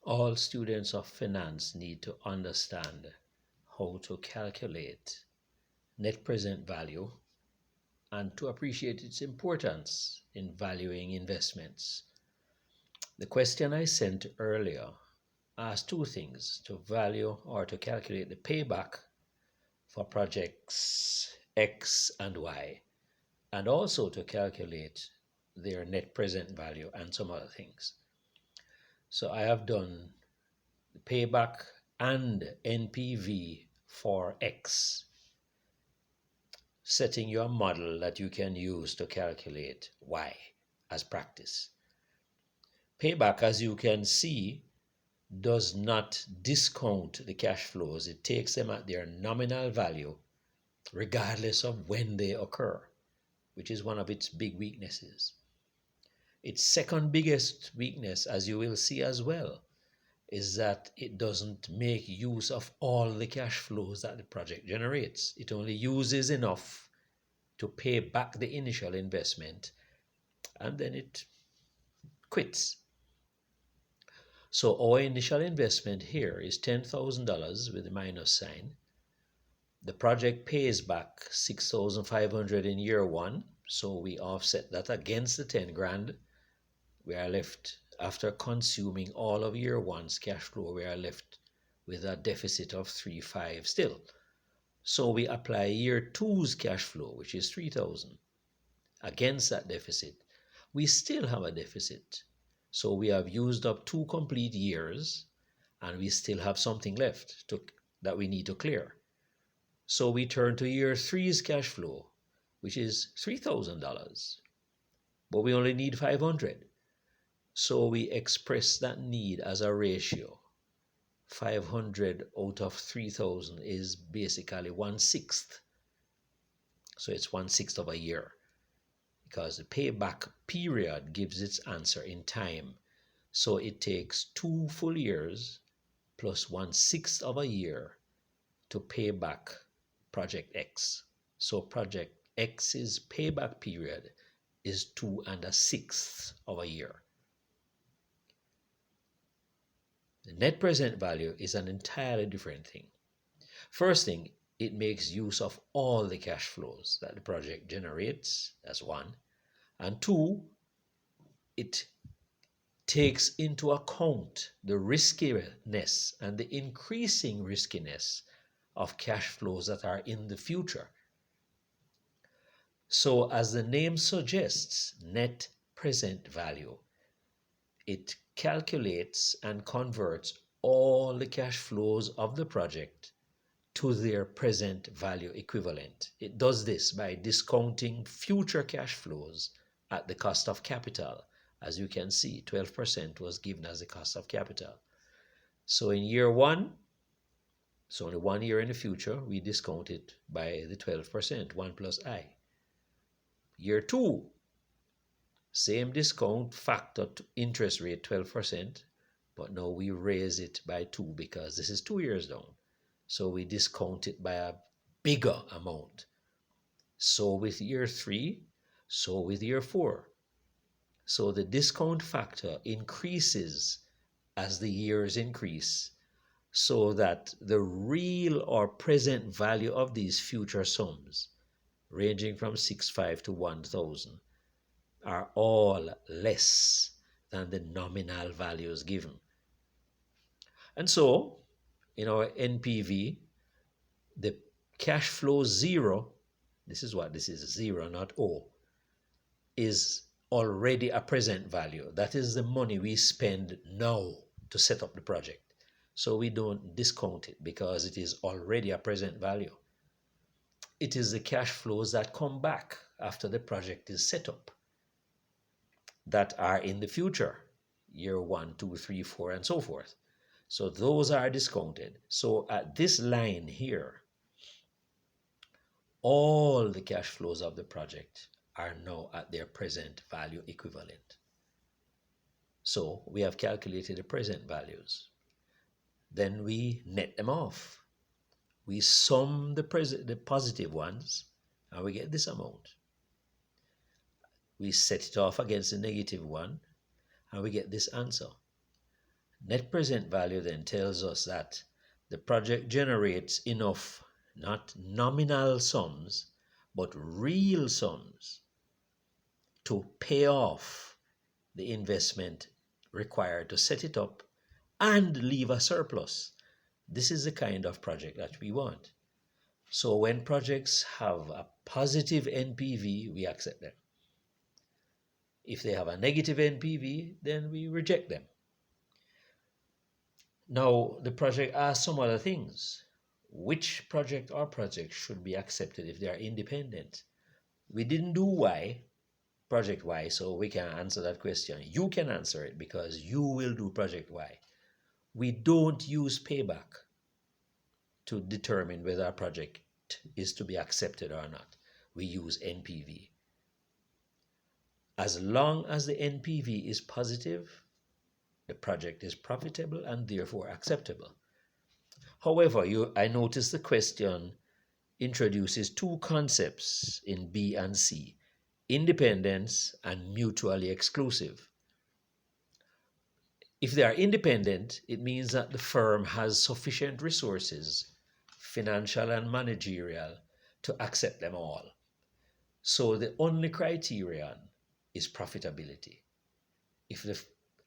All students of finance need to understand how to calculate net present value and to appreciate its importance in valuing investments. The question I sent earlier asked two things: to value or to calculate the payback for projects X and Y, and also to calculate their net present value and some other things. So I have done the payback and NPV for X, setting your model that you can use to calculate Y as practice. Payback, as you can see, does not discount the cash flows. It takes them at their nominal value, regardless of when they occur, which is one of its big weaknesses. Its second biggest weakness, as you will see as well, is that it doesn't make use of all the cash flows that the project generates. It only uses enough to pay back the initial investment, and then it quits. So our initial investment here is $10,000 with a minus sign. The project pays back $6,500 in year one, so we offset that against the 10 grand. We are left, after consuming all of year one's cash flow, we are left with a deficit of 3,500 still. So we apply year two's cash flow, which is 3,000, against that deficit. We still have a deficit. So we have used up 2 complete years, and we still have something left that we need to clear. So we turn to year three's cash flow, which is $3,000, but we only need 500. So we express that need as a ratio. 500 out of 3,000 is basically 1/6. So it's 1/6 of a year, because the payback period gives its answer in time. So it takes 2 full years plus 1/6 of a year to pay back project X. So project X's payback period is 2 1/6 of a year. The net present value is an entirely different thing. First thing, it makes use of all the cash flows that the project generates. That's one. And two, it takes into account the riskiness and the increasing riskiness of cash flows that are in the future. So as the name suggests, net present value, it calculates and converts all the cash flows of the project to their present value equivalent. It does this by discounting future cash flows at the cost of capital. As you can see, 12% was given as the cost of capital. So in year one, it's only 1 year in the future, we discount it by the 12%, 1 plus I. Year two, same discount factor to interest rate 12%, but now we raise it by 2 because this is 2 years down. So we discount it by a bigger amount. So with year three, so with year four. So the discount factor increases as the years increase, so that the real or present value of these future sums, ranging from 6,500 to 1,000, are all less than the nominal values given. And so, in our NPV, the cash flow zero, this is what this is, zero, not O, is already a present value. That is the money we spend now to set up the project. So we don't discount it because it is already a present value. It is the cash flows that come back after the project is set up that are in the future, year 1, 2, 3, 4, and so forth. So those are discounted. So at this line here, all the cash flows of the project are now at their present value equivalent. So we have calculated the present values. Then we net them off. We sum the positive ones, and we get this amount. We set it off against the negative one, and we get this answer. Net present value then tells us that the project generates enough, not nominal sums, but real sums to pay off the investment required to set it up and leave a surplus. This is the kind of project that we want. So when projects have a positive NPV, we accept them. If they have a negative NPV, then we reject them. Now, the project asks some other things. Which project or project should be accepted if they are independent? We didn't do Y, project Y, so we can answer that question. You can answer it because you will do project Y. We don't use payback to determine whether a project is to be accepted or not. We use NPV. As long as the NPV is positive, the project is profitable and therefore acceptable. However, I notice the question introduces two concepts in B and C: independence and mutually exclusive. If they are independent, it means that the firm has sufficient resources, financial and managerial, to accept them all. So the only criterion is profitability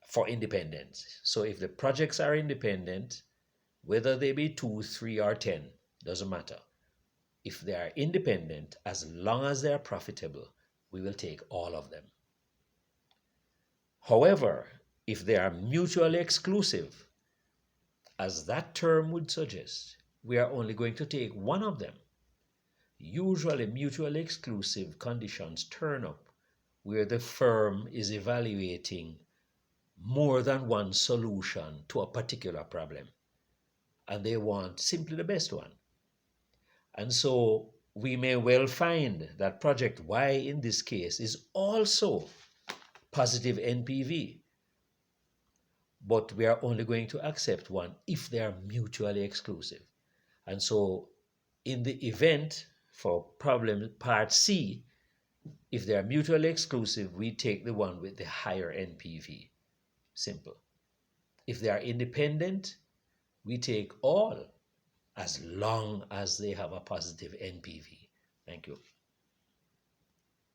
for independence. So if the projects are independent, whether they be 2, 3, or 10, doesn't matter. If they are independent, as long as they are profitable, we will take all of them. However, if they are mutually exclusive, as that term would suggest, we are only going to take one of them. Usually, mutually exclusive conditions turn up where the firm is evaluating more than one solution to a particular problem, and they want simply the best one. And so we may well find that project Y in this case is also positive NPV, but we are only going to accept one if they are mutually exclusive. And so in the event for problem part C, if they are mutually exclusive, we take the one with the higher NPV. Simple. If they are independent, we take all as long as they have a positive NPV. Thank you.